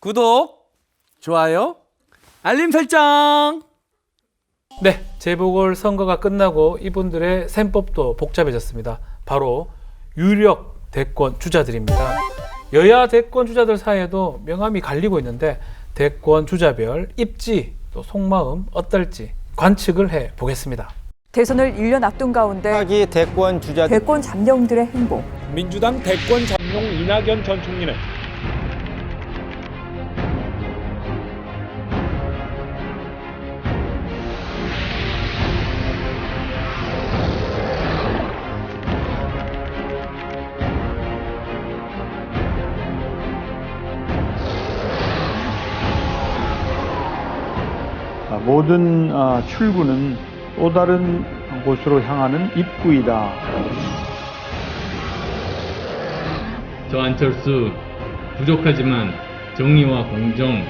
구독, 좋아요, 알림 설정. 네, 재보궐선거가 끝나고 이분들의 셈법도 복잡해졌습니다. 바로 유력 대권 주자들입니다. 여야 대권 주자들 사이에도 명암이 갈리고 있는데 대권 주자별 입지 또 속마음 어떨지 관측을 해 보겠습니다. 대선을 1년 앞둔 가운데 차기 대권 주자들 대권 잠룡들의 행보. 민주당 대권 잠룡 이낙연 전 총리는 모든 출구는 또 다른 곳으로 향하는 입구이다. 저 안철수 부족하지만 정의와 공정,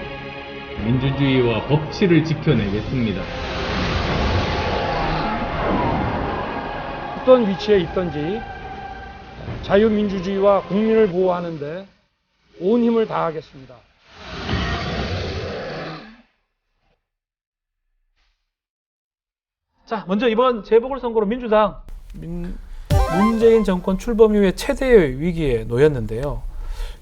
민주주의와 법치를 지켜내겠습니다. 어떤 위치에 있든지 자유민주주의와 국민을 보호하는 데 온 힘을 다하겠습니다. 자, 먼저 이번 재보궐선거로 민주당 문재인 정권 출범 이후에 최대의 위기에 놓였는데요.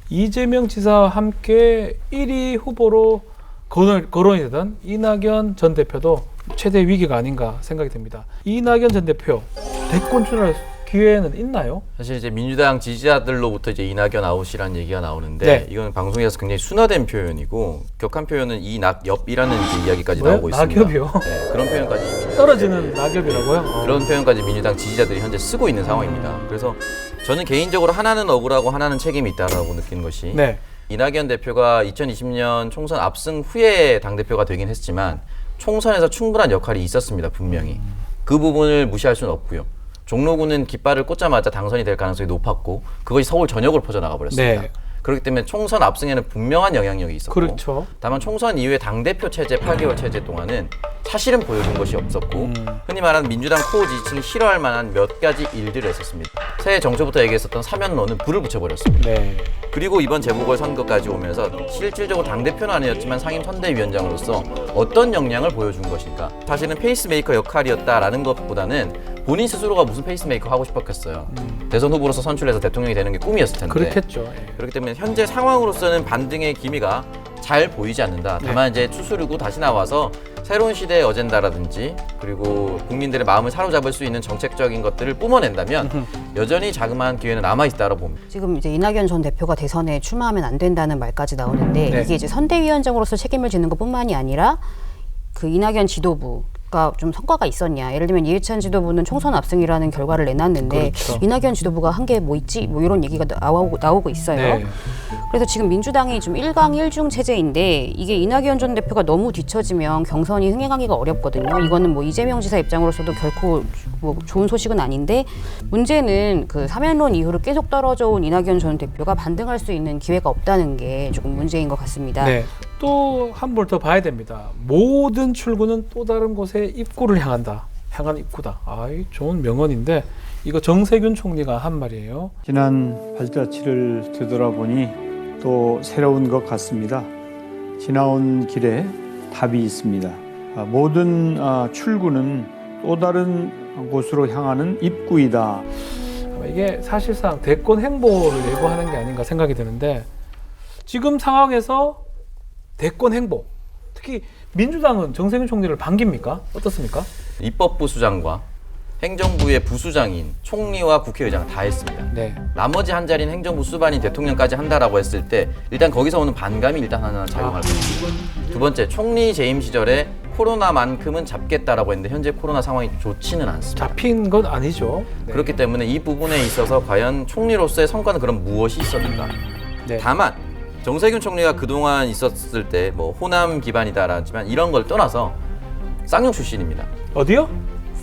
이재명 지사와 함께 1위 후보로 거론이 되던 이낙연 전 대표도 최대 위기가 아닌가 생각이 듭니다. 이낙연 전 대표 대권 출마할 기회는 있나요? 사실 이제 민주당 지지자들로부터 이제 이낙연 아웃이라는 얘기가 나오는데 네. 이건 방송에서 굉장히 순화된 표현이고 격한 표현은 이낙엽이라는 이제 이야기까지 뭐요? 나오고 있습니다. 낙엽이요? 네, 그런 표현까지 떨어지는 낙엽이라고요? 그런 표현까지 민주당 지지자들이 현재 쓰고 있는 상황입니다. 그래서 저는 개인적으로 하나는 억울하고 하나는 책임이 있다라고 느끼는 것이 네. 이낙연 대표가 2020년 총선 압승 후에 당대표가 되긴 했지만 총선에서 충분한 역할이 있었습니다. 분명히. 그 부분을 무시할 수는 없고요. 종로구는 깃발을 꽂자마자 당선이 될 가능성이 높았고 그것이 서울 전역으로 퍼져나가 버렸습니다. 네. 그렇기 때문에 총선 압승에는 분명한 영향력이 있었고 그렇죠. 다만 총선 이후에 당대표 체제 8개월 체제 동안은 사실은 보여준 것이 없었고 흔히 말하는 민주당 코어 지지층이 싫어할 만한 몇 가지 일들을 했었습니다. 새해 정초부터 얘기했었던 사면론은 불을 붙여버렸습니다. 네. 그리고 이번 재보궐선거까지 오면서 실질적으로 당대표는 아니었지만 상임선대위원장으로서 어떤 역량을 보여준 것인가. 사실은 페이스메이커 역할이었다라는 것보다는 본인 스스로가 무슨 페이스메이커 하고 싶었겠어요. 대선 후보로서 선출해서 대통령이 되는 게 꿈이었을 텐데. 그렇겠죠. 예. 그렇기 때문에 현재 상황으로서는 반등의 기미가 잘 보이지 않는다. 다만 이제 추스르고 다시 나와서 새로운 시대의 어젠다라든지 그리고 국민들의 마음을 사로잡을 수 있는 정책적인 것들을 뿜어낸다면 여전히 자그마한 기회는 남아있다고 봅니다. 지금 이제 이낙연 전 대표가 대선에 출마하면 안 된다는 말까지 나오는데 네. 이게 이제 선대위원장으로서 책임을 지는 것뿐만이 아니라 그 이낙연 지도부가 좀 성과가 있었냐. 예를 들면 이해찬 지도부는 총선 압승이라는 결과를 내놨는데 그렇죠. 이낙연 지도부가 한 게 뭐 있지? 뭐 이런 얘기가 나오고 있어요. 네. 그래서 지금 민주당이 좀 1강 1중 체제인데 이게 이낙연 전 대표가 너무 뒤처지면 경선이 흥행하기가 어렵거든요. 이거는 뭐 이재명 지사 입장으로서도 결코 뭐 좋은 소식은 아닌데 문제는 그 사면론 이후로 계속 떨어져 온 이낙연 전 대표가 반등할 수 있는 기회가 없다는 게 조금 문제인 것 같습니다. 네. 또 한 볼 더 봐야 됩니다. 모든 출구는 또 다른 곳에 입구를 향한다. 향한 입구다. 아이, 좋은 명언인데 이거 정세균 총리가 한 말이에요. 지난 발자취를 되돌아보니 또 새로운 것 같습니다. 지나온 길에 답이 있습니다. 모든 출구는 또 다른 곳으로 향하는 입구이다. 이게 사실상 대권 행보를 예고하는 게 아닌가 생각이 드는데 지금 상황에서 대권 행보, 특히 민주당은 정세균 총리를 반깁니까? 어떻습니까? 입법부 수장과 행정부의 부수장인 총리와 국회의장 다 했습니다. 네. 나머지 한 자리는 행정부 수반인 대통령까지 한다라고 했을 때 일단 거기서 오는 반감이 일단 하나 작용할 겁니다. 두 번째, 총리 재임 시절에 코로나만큼은 잡겠다라고 했는데 현재 코로나 상황이 좋지는 않습니다. 잡힌 건 아니죠. 네. 그렇기 때문에 이 부분에 있어서 과연 총리로서의 성과는 그럼 무엇이 있었는가? 네. 다만 정세균 총리가 그동안 있었을 때 뭐 호남 기반이다라지만 이런 걸 떠나서 쌍용 출신입니다. 어디요?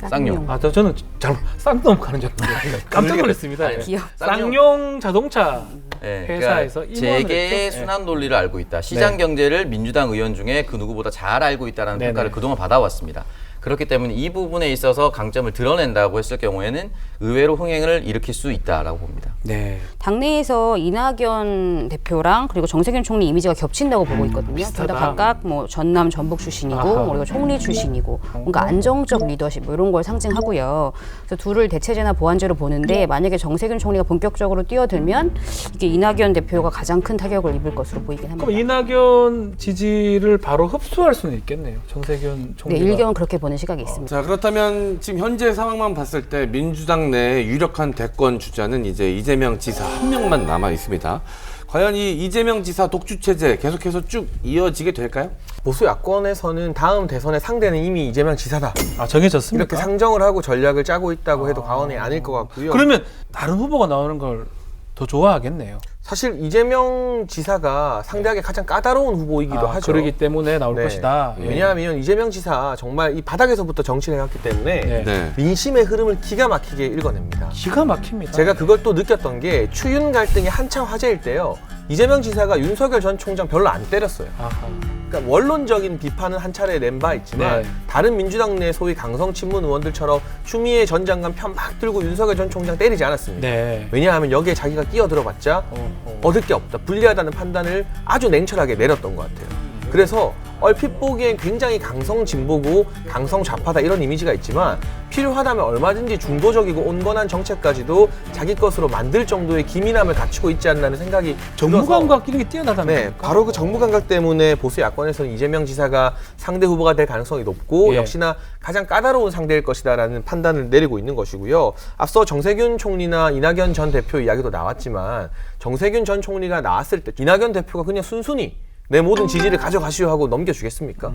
쌍용. 아, 저는 잘못 쌍놈 가는 줄 알았는데 깜짝 놀랐습니다. 아니, 예. 기억. 쌍용 자동차 네, 회사에서 그러니까 임원을 재계의 했죠? 순환 논리를 알고 있다. 시장 네. 경제를 민주당 의원 중에 그 누구보다 잘 알고 있다는 네네. 평가를 그동안 받아왔습니다. 그렇기 때문에 이 부분에 있어서 강점을 드러낸다고 했을 경우에는 의외로 흥행을 일으킬 수 있다라고 봅니다. 네. 당내에서 이낙연 대표랑 그리고 정세균 총리 이미지가 겹친다고 보고 있거든요. 둘 다 비슷하다. 각각 뭐 전남 전북 출신이고 아하. 그리고 총리 출신이고 뭔가 안정적 리더십 뭐 이런 걸 상징하고요. 그래서 둘을 대체제나 보완제로 보는데 만약에 정세균 총리가 본격적으로 뛰어들면 이게 이낙연 대표가 가장 큰 타격을 입을 것으로 보이긴 합니다. 그럼 이낙연 지지를 바로 흡수할 수는 있겠네요. 정세균 네, 총리가. 일경은 그렇게 보는 시각이 있습니다. 자, 그렇다면 지금 현재 상황만 봤을 때 민주당 내 유력한 대권 주자는 이제 이재명 지사 한 명만 남아 있습니다. 과연 이 이재명 지사 독주 체제 계속해서 쭉 이어지게 될까요? 보수 야권에서는 다음 대선의 상대는 이미 이재명 지사다. 아, 정해졌습니까? 이렇게 상정을 하고 전략을 짜고 있다고 해도 과언이 아닐 것 같고요. 그러면 다른 후보가 나오는 걸 더 좋아하겠네요. 사실 이재명 지사가 상대하기 가장 까다로운 후보이기도 하죠. 그러기 때문에 나올 네. 것이다. 예. 왜냐하면 이재명 지사 정말 이 바닥에서부터 정치를 해왔기 때문에 네. 네. 민심의 흐름을 기가 막히게 읽어냅니다. 기가 막힙니다. 제가 그걸 또 느꼈던 게 추윤 갈등이 한창 화제일 때요. 이재명 지사가 윤석열 전 총장 별로 안 때렸어요. 아하. 그러니까 원론적인 비판은 한 차례 낸 바 있지만 네. 다른 민주당 내 소위 강성 친문 의원들처럼 추미애 전 장관 편 막 들고 윤석열 전 총장 때리지 않았습니다. 네. 왜냐하면 여기에 자기가 끼어들어봤자 얻을 게 없다, 불리하다는 판단을 아주 냉철하게 내렸던 것 같아요. 그래서 얼핏 보기엔 굉장히 강성 진보고 강성 좌파다 이런 이미지가 있지만 필요하다면 얼마든지 중도적이고 온건한 정책까지도 자기 것으로 만들 정도의 기민함을 갖추고 있지 않나는 생각이 정무 들어서 감각 이런 게 뛰어나다는 네, 겁니까? 바로 그 정무 감각 때문에 보수 야권에서는 이재명 지사가 상대 후보가 될 가능성이 높고 예. 역시나 가장 까다로운 상대일 것이다라는 판단을 내리고 있는 것이고요. 앞서 정세균 총리나 이낙연 전 대표 이야기도 나왔지만 정세균 전 총리가 나왔을 때 이낙연 대표가 그냥 순순히 내 모든 지지를 가져가시오 하고 넘겨주겠습니까?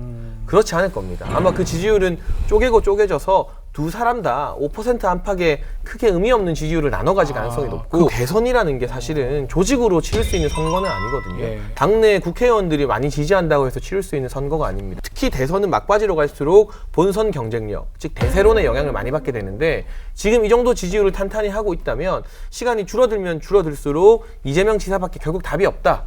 그렇지 않을 겁니다. 아마 그 지지율은 쪼개고 쪼개져서 두 사람 다 5% 안팎의 크게 의미 없는 지지율을 나눠 가질 가능성이 높고 그 대선이라는 게 사실은 조직으로 치를 수 있는 선거는 아니거든요. 예. 당내 국회의원들이 많이 지지한다고 해서 치를 수 있는 선거가 아닙니다. 특히 대선은 막바지로 갈수록 본선 경쟁력, 즉 대세론의 영향을 많이 받게 되는데 지금 이 정도 지지율을 탄탄히 하고 있다면 시간이 줄어들면 줄어들수록 이재명 지사밖에 결국 답이 없다.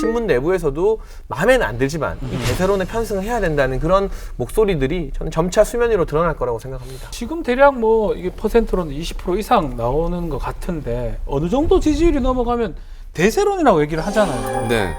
친문 내부에서도 마음에는 안 들지만 이 대세론에 편승을 해야 된다는 그런 목소리들이 저는 점차 수면 위로 드러날 거라고 생각합니다. 지금 대략 뭐 이게 퍼센트로는 20% 이상 나오는 것 같은데 어느 정도 지지율이 넘어가면 대세론이라고 얘기를 하잖아요. 네.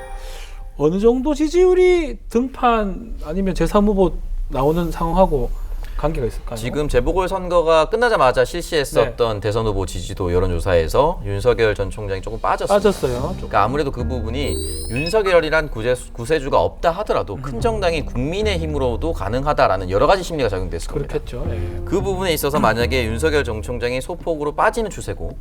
어느 정도 지지율이 등판 아니면 제3후보 나오는 상황하고 관계가 있을까요? 지금 재보궐선거가 끝나자마자 실시했었던 대선 후보 지지도 여론조사에서 윤석열 전 총장이 조금 빠졌습니다. 빠졌어요. 그러니까 아무래도 그 부분이 윤석열이란 구세주가 없다 하더라도 큰 정당이 국민의힘으로도 가능하다라는 여러 가지 심리가 작용됐을 겁니다. 그렇겠죠. 예. 그 부분에 있어서 만약에 윤석열 전 총장이 소폭으로 빠지는 추세고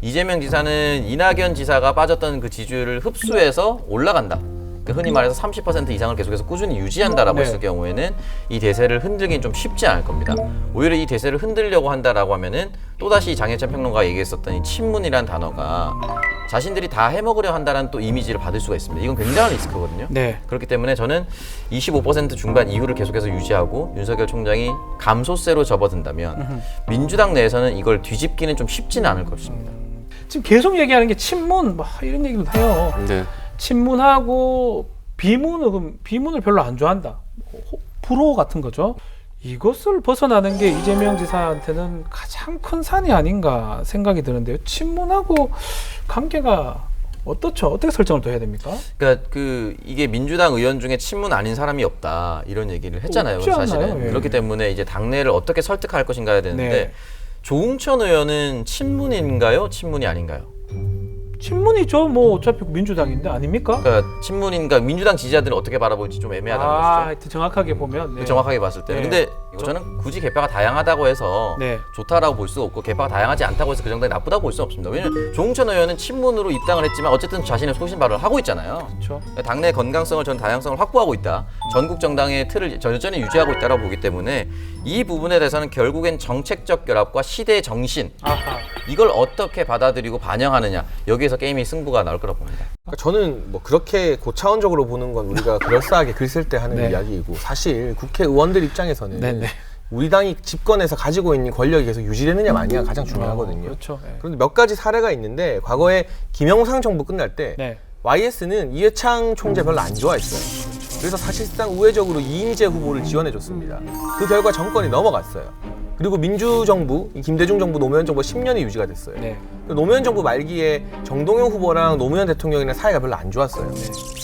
이재명 지사는 이낙연 지사가 빠졌던 그 지지율을 흡수해서 올라간다. 그러니까 흔히 말해서 30% 이상을 계속해서 꾸준히 유지한다라고 네. 했을 경우에는 이 대세를 흔들긴 좀 쉽지 않을 겁니다. 오히려 이 대세를 흔들려고 한다라고 하면은 또다시 장혜찬 평론가가 얘기했었던 이 친문이란 단어가 자신들이 다 해먹으려 한다는 또 이미지를 받을 수가 있습니다. 이건 굉장한 리스크거든요. 네. 그렇기 때문에 저는 25% 중반 이후를 계속해서 유지하고 윤석열 총장이 감소세로 접어든다면 민주당 내에서는 이걸 뒤집기는 좀 쉽지는 않을 것입니다. 지금 계속 얘기하는 게 친문 뭐 이런 얘기도 해요. 네. 친문하고 비문을 별로 안 좋아한다. 불호 같은 거죠. 이것을 벗어나는 게 이재명 지사한테는 가장 큰 산이 아닌가 생각이 드는데요. 친문하고 관계가 어떻죠? 어떻게 설정을 더 해야 됩니까? 그러니까 이게 민주당 의원 중에 친문 아닌 사람이 없다 이런 얘기를 했잖아요. 없지 않나요? 사실은 예. 그렇기 때문에 이제 당내를 어떻게 설득할 것인가 해야 되는데 네. 조응천 의원은 친문인가요? 친문이 아닌가요? 친문이죠. 뭐 어차피 민주당인데 아닙니까? 그러니까 친문인가 민주당 지지자들은 어떻게 바라볼지 좀 애매하다는 것이죠. 하여튼 정확하게 보면 네. 정확하게 봤을 때. 네. 근데 저는 굳이 개파가 다양하다고 해서 네. 좋다라고 볼 수가 없고 개파가 다양하지 않다고 해서 그 정당이 나쁘다고 볼 수는 없습니다. 왜냐면 조응천 의원은 친문으로 입당을 했지만 어쨌든 자신의 소신 발언을 하고 있잖아요. 그렇죠. 당내 건강성을 전 다양성을 확보하고 있다. 전국 정당의 틀을 여전히 유지하고 있다고 보기 때문에 이 부분에 대해서는 결국엔 정책적 결합과 시대의 정신 아하. 이걸 어떻게 받아들이고 반영하느냐 여기에서 게임이 승부가 나올 거라고 봅니다. 그러니까 저는 뭐 그렇게 고차원적으로 보는 건 우리가 그럴싸하게 글 쓸 때 하는 네. 이야기이고 사실 국회의원들 입장에서는 네네. 우리 당이 집권해서 가지고 있는 권력이 계속 유지되느냐 마냐가 가장 중요하거든요. 그렇죠. 네. 그런데 몇 가지 사례가 있는데 과거에 김영삼 정부 끝날 때 네. YS는 이해창 총재 별로 안 좋아했어요. 그래서 사실상 우회적으로 이인재 후보를 지원해줬습니다. 그 결과 정권이 넘어갔어요. 그리고 민주정부, 이 김대중 정부, 노무현 정부 10년이 유지가 됐어요. 네. 노무현 정부 말기에 정동영 후보랑 노무현 대통령이랑 사이가 별로 안 좋았어요.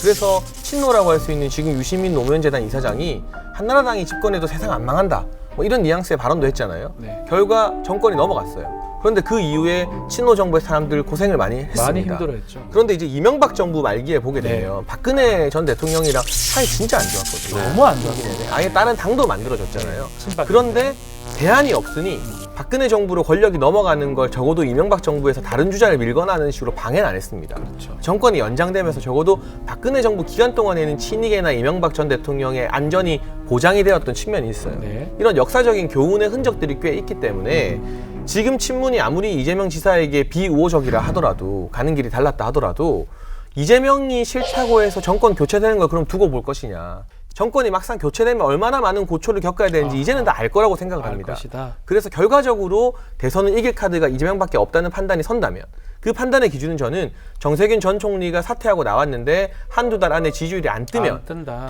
그래서 친노라고 할 수 있는 지금 유시민 노무현 재단 이사장이 한나라당이 집권해도 세상 안 망한다, 뭐 이런 뉘앙스의 발언도 했잖아요. 네. 결과 정권이 넘어갔어요. 그런데 그 이후에 친노 정부의 사람들 고생을 많이 했습니다. 많이 힘들어했죠. 그런데 이제 이명박 정부 말기에 보게 네. 되면 박근혜 전 대통령이랑 사이 진짜 안 좋았거든요. 너무 안 좋았어요. 아예 다른 당도 만들어졌잖아요. 친박. 그런데 대안이 없으니 박근혜 정부로 권력이 넘어가는 걸 적어도 이명박 정부에서 다른 주자를 밀거나 하는 식으로 방해는 안 했습니다. 그렇죠. 정권이 연장되면서 적어도 박근혜 정부 기간 동안에는 친이계나 이명박 전 대통령의 안전이 보장이 되었던 측면이 있어요. 네. 이런 역사적인 교훈의 흔적들이 꽤 있기 때문에 지금 친문이 아무리 이재명 지사에게 비우호적이라 하더라도, 가는 길이 달랐다 하더라도 이재명이 싫다고 해서 정권 교체되는 걸 그럼 두고 볼 것이냐. 정권이 막상 교체되면 얼마나 많은 고초를 겪어야 되는지 이제는 다 알 거라고 생각을 알 합니다. 것이다. 그래서 결과적으로 대선을 이길 카드가 이재명밖에 없다는 판단이 선다면, 그 판단의 기준은 저는 정세균 전 총리가 사퇴하고 나왔는데 한두 달 안에 지지율이 안 뜨면 안 뜬다.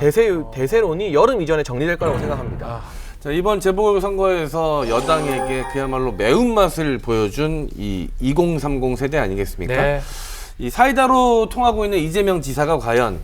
대세론이 여름 이전에 정리될 거라고 생각합니다. 자, 이번 재보궐선거에서 여당에게 그야말로 매운맛을 보여준 이 2030 세대 아니겠습니까? 네. 이 사이다로 통하고 있는 이재명 지사가 과연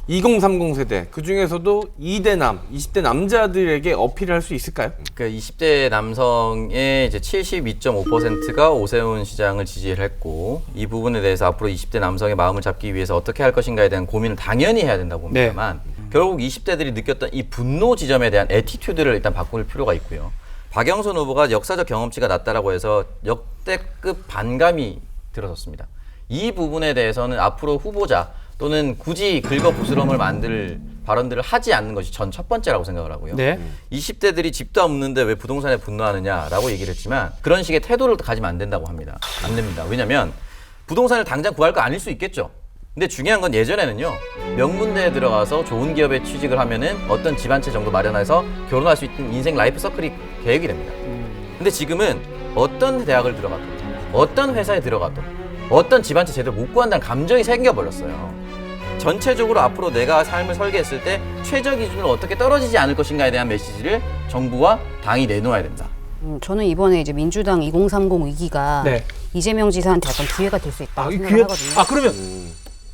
2030 세대, 그 중에서도 2대 20대 남자들에게 어필할 수 있을까요? 그 20대 남성의 이제 72.5%가 오세훈 시장을 지지를 했고, 이 부분에 대해서 앞으로 20대 남성의 마음을 잡기 위해서 어떻게 할 것인가에 대한 고민을 당연히 해야 된다고 봅니다만, 결국 20대들이 느꼈던 이 분노 지점에 대한 애티튜드를 일단 바꿀 필요가 있고요. 박영선 후보가 역사적 경험치가 낮다라고 해서 역대급 반감이 들어섰습니다. 이 부분에 대해서는 앞으로 후보자 또는 굳이 긁어 부스럼을 만들 발언들을 하지 않는 것이 전 첫 번째라고 생각을 하고요. 네. 20대들이 집도 없는데 왜 부동산에 분노하느냐라고 얘기를 했지만, 그런 식의 태도를 가지면 안 된다고 합니다. 안 됩니다. 왜냐하면 부동산을 당장 구할 거 아닐 수 있겠죠. 근데 중요한 건 예전에는요, 명문대에 들어가서 좋은 기업에 취직을 하면은 어떤 집 한 채 정도 마련해서 결혼할 수 있는 인생 라이프 서클이 계획이 됩니다. 근데 지금은 어떤 대학을 들어가도, 어떤 회사에 들어가도, 어떤 집 한 채 제대로 못 구한다는 감정이 생겨버렸어요. 전체적으로 앞으로 내가 삶을 설계했을 때 최저 기준으로 어떻게 떨어지지 않을 것인가에 대한 메시지를 정부와 당이 내놓아야 된다. 저는 이번에 이제 민주당 2030 위기가 네. 이재명 지사한테 어떤 기회가 될 수 있다고 이 생각을 하거든요. 그러면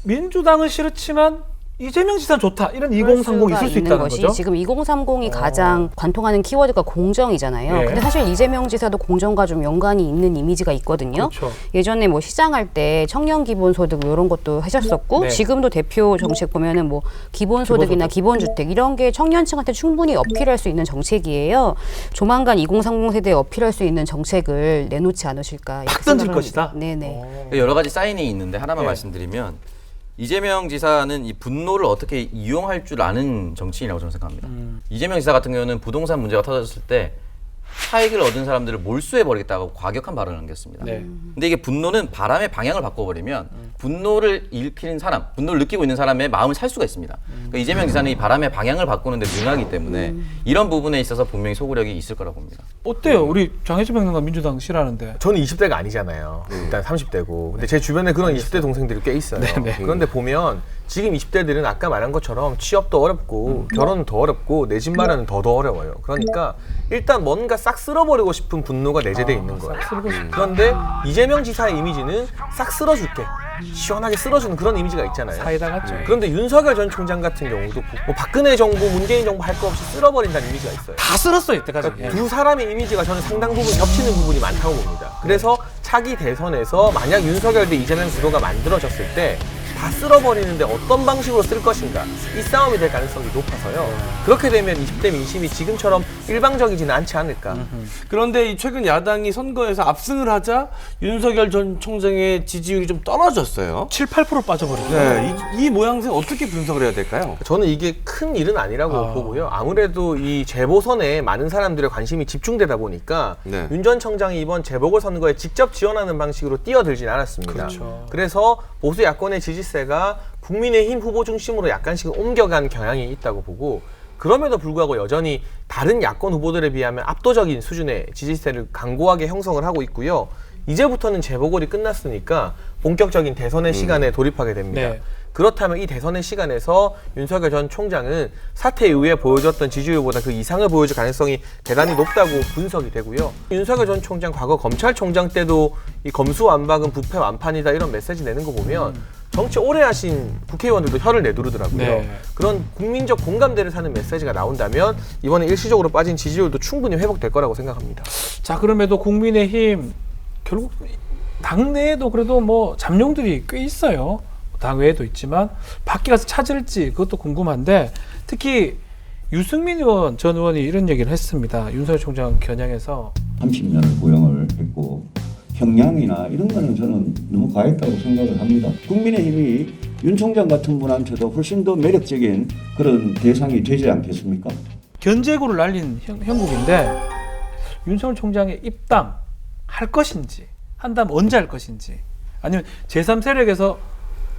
민주당은 싫지만 이재명 지사는 좋다. 이런 2030 있을 수 있다는 것이 거죠? 지금 2030이 가장 관통하는 키워드가 공정이잖아요. 네. 근데 사실 이재명 지사도 공정과 좀 연관이 있는 이미지가 있거든요. 그렇죠. 예전에 뭐 시장할 때 청년 기본소득 이런 것도 하셨었고, 네. 지금도 대표 정책 보면은 뭐 기본소득이나 기본주택 이런 게 청년층한테 충분히 어필할 수 있는 정책이에요. 조만간 2030 세대에 어필할 수 있는 정책을 내놓지 않으실까. 이렇게 팍 던질 생각을 것이다. 합니다. 네네. 여러 가지 사인이 있는데 하나만 네. 말씀드리면, 이재명 지사는 이 분노를 어떻게 이용할 줄 아는 정치인이라고 저는 생각합니다. 이재명 지사 같은 경우는 부동산 문제가 터졌을 때 차익을 얻은 사람들을 몰수해버리겠다고 과격한 발언을 남겼습니다. 네. 근데 이게 분노는 바람의 방향을 바꿔버리면 분노를 일으키는 사람, 분노를 느끼고 있는 사람의 마음을 살 수가 있습니다. 그러니까 이재명 지사는 이 바람의 방향을 바꾸는 데 능하기 때문에 이런 부분에 있어서 분명히 소구력이 있을 거라고 봅니다. 어때요? 우리 장혜진 평론가 민주당 싫어하는데. 저는 20대가 아니잖아요. 일단 30대고. 근데 제 주변에 그런 20대 동생들이 꽤 있어요. 그런데 보면 지금 20대들은 아까 말한 것처럼 취업도 어렵고 결혼은 더 어렵고 내 집 마련은 더 어려워요. 그러니까 일단 뭔가 싹 쓸어버리고 싶은 분노가 내재되어 있는 거예요. 그런데 이재명 지사의 이미지는 싹 쓸어줄게. 시원하게 쓸어주는 그런 이미지가 있잖아요. 사이다 같죠. 그런데 윤석열 전 총장 같은 경우도 뭐 박근혜 정부, 문재인 정부 할 거 없이 쓸어버린다는 이미지가 있어요. 다 쓸었어 이때까지. 그러니까 두 사람의 이미지가 저는 상당 부분 겹치는 부분이 많다고 봅니다. 그래서 차기 대선에서 만약 윤석열 대 이재명 구도가 만들어졌을 때 다 쓸어버리는데 어떤 방식으로 쓸 것인가, 이 싸움이 될 가능성이 높아서요. 그렇게 되면 20대 민심이 지금처럼 일방적이지는 않지 않을까. 그런데 이 최근 야당이 선거에서 압승을 하자 윤석열 전 총장의 지지율이 좀 떨어졌어요. 7, 8% 빠져버렸어요. 네, 이 모양새 어떻게 분석을 해야 될까요? 저는 이게 큰 일은 아니라고 보고요. 아무래도 이 재보선에 많은 사람들의 관심이 집중되다 보니까 네. 윤 전 청장이 이번 재보궐선거에 직접 지원하는 방식으로 뛰어들진 않았습니다. 그렇죠. 그래서 보수 야권의 지지세가 국민의힘 후보 중심으로 약간씩 옮겨간 경향이 있다고 보고, 그럼에도 불구하고 여전히 다른 야권 후보들에 비하면 압도적인 수준의 지지세를 강고하게 형성을 하고 있고요. 이제부터는 재보궐이 끝났으니까 본격적인 대선의 시간에 돌입하게 됩니다. 네. 그렇다면 이 대선의 시간에서 윤석열 전 총장은 사퇴 이후에 보여줬던 지지율보다 그 이상을 보여줄 가능성이 대단히 높다고 분석이 되고요. 윤석열 전 총장 과거 검찰총장 때도 이 검수완박은 부패 완판이다 이런 메시지 내는 거 보면 정치 오래 하신 국회의원들도 혀를 내두르더라고요. 네. 그런 국민적 공감대를 사는 메시지가 나온다면 이번에 일시적으로 빠진 지지율도 충분히 회복될 거라고 생각합니다. 자, 그럼에도 국민의힘 결국 당내에도 그래도 뭐 잠룡들이 꽤 있어요. 당외에도 있지만 밖에 가서 찾을지 그것도 궁금한데, 특히 유승민 의원 전 의원이 이런 얘기를 했습니다. 윤석열 총장 겨냥해서 30년을 고용을 했고 형량이나 이런 거는 저는 너무 과했다고 생각을 합니다. 국민의힘이 윤 총장 같은 분한테도 훨씬 더 매력적인 그런 대상이 되지 않겠습니까? 견제구를 날린 형국인데, 윤석열 총장의 입당 할 것인지, 한다면 언제 할 것인지, 아니면 제3세력에서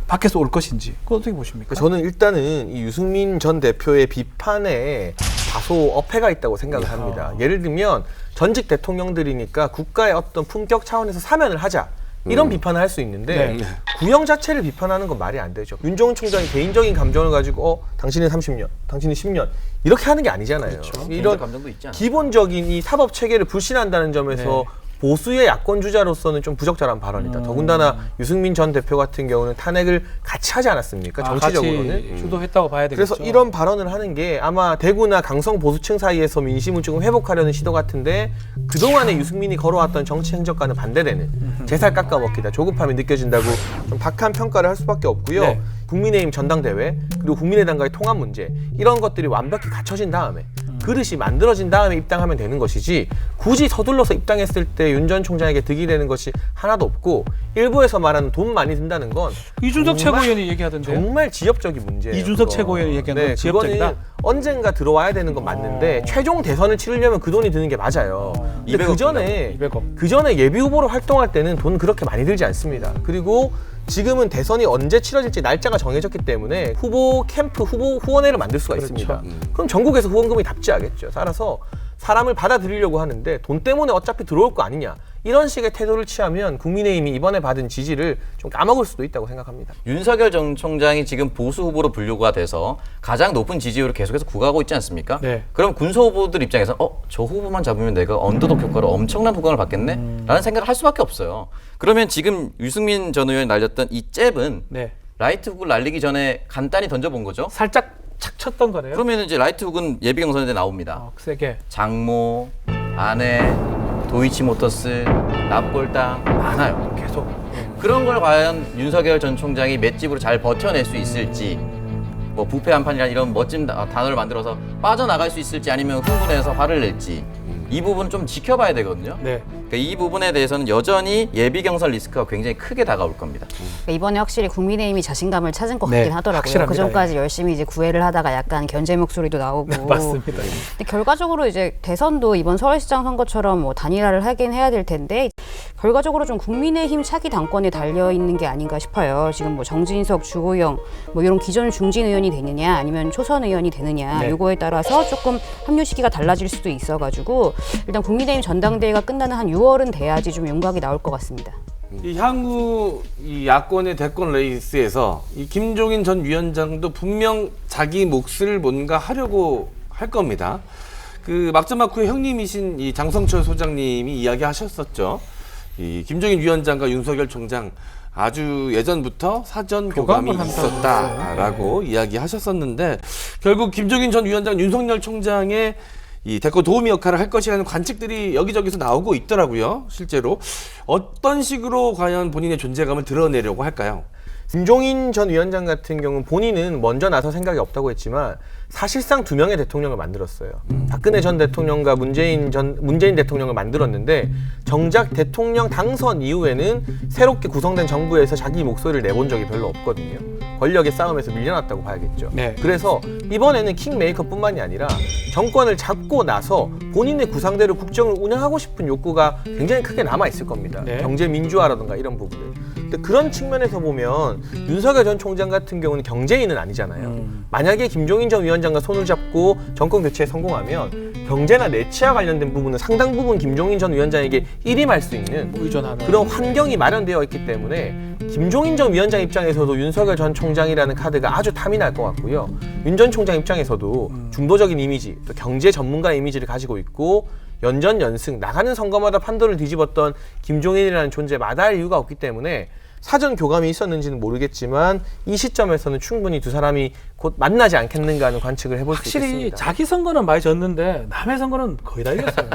밖에서 올 것인지, 그거 어떻게 보십니까? 저는 일단은 이 유승민 전 대표의 비판에 다소 어폐가 있다고 생각을 합니다. 예를 들면 전직 대통령들이니까 국가의 어떤 품격 차원에서 사면을 하자, 이런 비판을 할 수 있는데 네. 구형 자체를 비판하는 건 말이 안 되죠. 윤종훈 총장이 개인적인 감정을 가지고 당신은 30년, 당신은 10년 이렇게 하는 게 아니잖아요. 이런 감정도 있지 않아요? 기본적인 이 사법 체계를 불신한다는 점에서 보수의 야권 주자로서는 좀 부적절한 발언이다. 더군다나 유승민 전 대표 같은 경우는 탄핵을 같이 하지 않았습니까? 정치적으로는. 같이 주도했다고 봐야 되겠죠. 그래서 이런 발언을 하는 게 아마 대구나 강성 보수층 사이에서 민심을 조금 회복하려는 시도 같은데, 그동안에 유승민이 걸어왔던 정치 행적과는 반대되는 제살 깎아먹기다, 조급함이 느껴진다고 좀 박한 평가를 할 수밖에 없고요. 네. 국민의힘 전당대회 그리고 국민의당과의 통합 문제, 이런 것들이 완벽히 갖춰진 다음에 그릇이 만들어진 다음에 입당하면 되는 것이지, 굳이 서둘러서 입당했을 때 윤 전 총장에게 득이 되는 것이 하나도 없고, 일부에서 말하는 돈 많이 든다는 건 이준석 정말- 최고위원이 얘기하던데요. 정말 지엽적인 문제예요. 이준석 그거. 최고위원이 얘기하는 건 지엽적이다? 그거는 언젠가 들어와야 되는 건 맞는데 최종 대선을 치르려면 그 돈이 드는 게 맞아요. 근데 200억 그 전에 예비 후보로 활동할 때는 돈 그렇게 많이 들지 않습니다. 그리고 지금은 대선이 언제 치러질지 날짜가 정해졌기 때문에 후보 캠프, 후보 후원회를 만들 수가 있습니다. 그럼 전국에서 후원금이 답지하겠죠. 따라서 사람을 받아들이려고 하는데 돈 때문에 어차피 들어올 거 아니냐, 이런 식의 태도를 취하면 국민의힘이 이번에 받은 지지를 좀 까먹을 수도 있다고 생각합니다. 윤석열 전 총장이 지금 보수 후보로 분류가 돼서 가장 높은 지지율을 계속해서 구가하고 있지 않습니까? 네. 그럼 군소 후보들 입장에서 저 후보만 잡으면 내가 언더독 효과로 엄청난 후광을 받겠네? 라는 생각을 할 수밖에 없어요. 그러면 지금 유승민 전 의원이 날렸던 이 잽은 네. 라이트 훅을 날리기 전에 간단히 던져본 거죠. 살짝 착 쳤던 거네요. 그러면 이제 라이트 훅은 예비 경선에 나옵니다. 세게. 장모, 아내, 도이치모터스, 납골당 많아요. 계속. 그런 걸 과연 윤석열 전 총장이 맷집으로 잘 버텨낼 수 있을지, 뭐 부패 한판이란 이런 멋진 단어를 만들어서 빠져나갈 수 있을지, 아니면 흥분해서 화를 낼지, 이 부분은 좀 지켜봐야 되거든요. 네. 그러니까 이 부분에 대해서는 여전히 예비 경선 리스크가 굉장히 크게 다가올 겁니다. 그러니까 이번에 확실히 국민의힘이 자신감을 찾은 것 네, 같긴 하더라고요. 확실합니다. 그 전까지 열심히 이제 구애를 하다가 약간 견제 목소리도 나오고. 네, 맞습니다. 근데 결과적으로 이제 대선도 이번 서울시장 선거처럼 뭐 단일화를 하긴 해야 될 텐데, 결과적으로 좀 국민의힘 차기 당권에 달려 있는 게 아닌가 싶어요. 지금 뭐 정진석, 주호영 뭐 이런 기존 중진 의원이 되느냐, 아니면 초선 의원이 되느냐, 네. 요거에 따라서 조금 합류 시기가 달라질 수도 있어가지고 일단 국민의힘 전당대회가 끝나는 한 6월은 돼야지 좀 윤곽이 나올 것 같습니다. 이 향후 이 야권의 대권 레이스에서 이 김종인 전 위원장도 분명 자기 몫을 뭔가 하려고 할 겁니다. 그 막전막후의 형님이신 이 장성철 소장님이 이야기하셨었죠. 이 김종인 위원장과 윤석열 총장 아주 예전부터 사전 교감이 교감을 한다고 있었다라고 이야기하셨었는데, 결국 김종인 전 위원장, 윤석열 총장의 이 대권 도우미 역할을 할 것이라는 관측들이 여기저기서 나오고 있더라고요. 실제로 어떤 식으로 과연 본인의 존재감을 드러내려고 할까요? 김종인 전 위원장 같은 경우는 본인은 먼저 나설 생각이 없다고 했지만 사실상 2명의 대통령을 만들었어요. 박근혜 전 대통령과 문재인 대통령을 만들었는데, 정작 대통령 당선 이후에는 새롭게 구성된 정부에서 자기 목소리를 내본 적이 별로 없거든요. 권력의 싸움에서 밀려났다고 봐야겠죠. 네. 그래서 이번에는 킹메이커뿐만이 아니라 정권을 잡고 나서 본인의 구상대로 국정을 운영하고 싶은 욕구가 굉장히 크게 남아 있을 겁니다. 네. 경제 민주화라든가 이런 부분들. 근데 그런 측면에서 보면 윤석열 전 총장 같은 경우는 경제인은 아니잖아요. 만약에 김종인 전 위원장과 손을 잡고 정권 교체에 성공하면 경제나 내치와 관련된 부분은 상당 부분 김종인 전 위원장에게 일임할 수 있는 의존하는 그런 환경이 마련되어 있기 때문에 김종인 전 위원장 입장에서도 윤석열 전 총장이라는 카드가 아주 탐이 날 것 같고요. 윤 전 총장 입장에서도 중도적인 이미지, 또 경제 전문가 이미지를 가지고 있고 연전연승, 나가는 선거마다 판도를 뒤집었던 김종인이라는 존재에 마다할 이유가 없기 때문에 사전 교감이 있었는지는 모르겠지만 이 시점에서는 충분히 두 사람이 곧 만나지 않겠는가 하는 관측을 해볼 수 확실히 있겠습니다. 자기 선거는 많이 졌는데 남의 선거는 거의 다 이겼어요.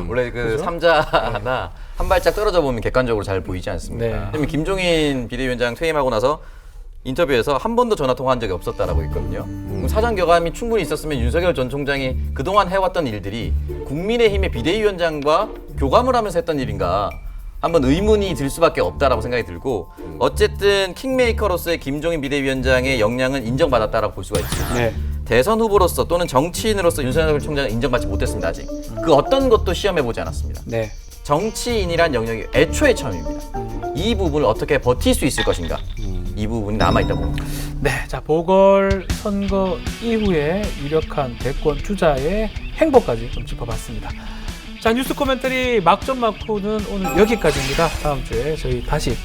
원래 그 삼자나 한 발짝 떨어져 보면 객관적으로 잘 보이지 않습니까? 네. 왜냐면 김종인 비대위원장 퇴임하고 나서 인터뷰에서 한 번도 전화 통화한 적이 없었다라고 했거든요. 그럼 사전 교감이 충분히 있었으면 윤석열 전 총장이 그동안 해왔던 일들이 국민의힘의 비대위원장과 교감을 하면서 했던 일인가 한번 의문이 들 수밖에 없다라고 생각이 들고 어쨌든 킹메이커로서의 김종인 비대위원장의 역량은 인정받았다라고 볼 수가 있습니다. 네. 대선 후보로서 또는 정치인으로서 윤석열 총장은 인정받지 못했습니다. 아직. 그 어떤 것도 시험해보지 않았습니다. 네. 정치인이란 영역이 애초에 처음입니다. 이 부분을 어떻게 버틸 수 있을 것인가 이 부분이 남아있다고 봅니다. 네, 자 보궐선거 이후에 유력한 대권 주자의 행보까지 좀 짚어봤습니다. 자 뉴스 코멘터리 막점 막후는 오늘 여기까지입니다. 다음 주에 저희 다시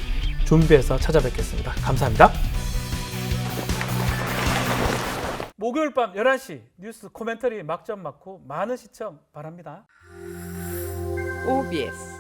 준비해서 찾아뵙겠습니다. 감사합니다. 목요일 밤 11시 뉴스 코멘터리 막점 막후 많은 시청 바랍니다. OBS